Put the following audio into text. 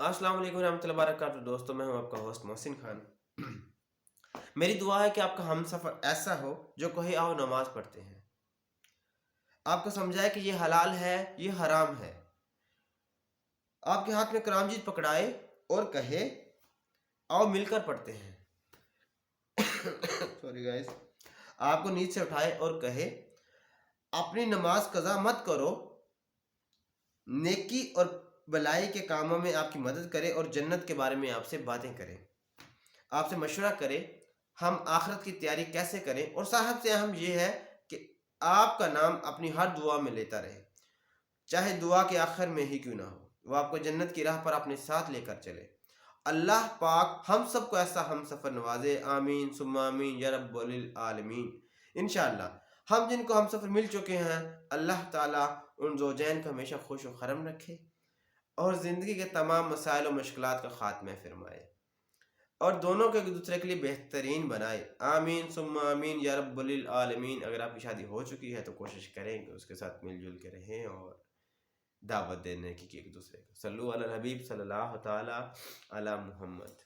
السلام علیکم ورحمۃ اللہ وبرکاتہ دوستوں، میں ہوں آپ کا ہوسٹ محسن خان۔ میری دعا ہے کہ آپ کا ہم سفر ایسا ہو جو کہے آؤ نماز پڑھتے ہیں، آپ کو سمجھائے کہ یہ حلال ہے یہ حرام ہے، آپ کے ہاتھ میں کرام جیت پکڑائے اور کہے آؤ مل کر پڑھتے ہیں۔ سوری گائز، آپ کو نیند سے اٹھائے اور کہے اپنی نماز قضا مت کرو، نیکی اور بلائی کے کاموں میں آپ کی مدد کرے اور جنت کے بارے میں آپ سے باتیں کرے، آپ سے مشورہ کرے ہم آخرت کی تیاری کیسے کریں، اور صاحب سے اہم یہ ہے کہ آپ کا نام اپنی ہر دعا میں لیتا رہے، چاہے دعا کے آخر میں ہی کیوں نہ ہو، وہ آپ کو جنت کی راہ پر اپنے ساتھ لے کر چلے۔ اللہ پاک ہم سب کو ایسا ہم سفر نوازے، آمین ثم آمین یا رب العالمین۔ انشاءاللہ ہم جن کو ہم سفر مل چکے ہیں، اللہ تعالیٰ ان زوجین کو ہمیشہ خوش و خرم رکھے اور زندگی کے تمام مسائل و مشکلات کا خاتمہ فرمائے، اور دونوں کو ایک دوسرے کے لیے بہترین بنائے، آمین ثم آمین یا رب العالمین۔ اگر آپ کی شادی ہو چکی ہے تو کوشش کریں کہ اس کے ساتھ مل جل کے رہیں اور دعوت دینے کی ایک دوسرے کو۔ صلو علی الحبیب صلی اللہ تعالی علی محمد۔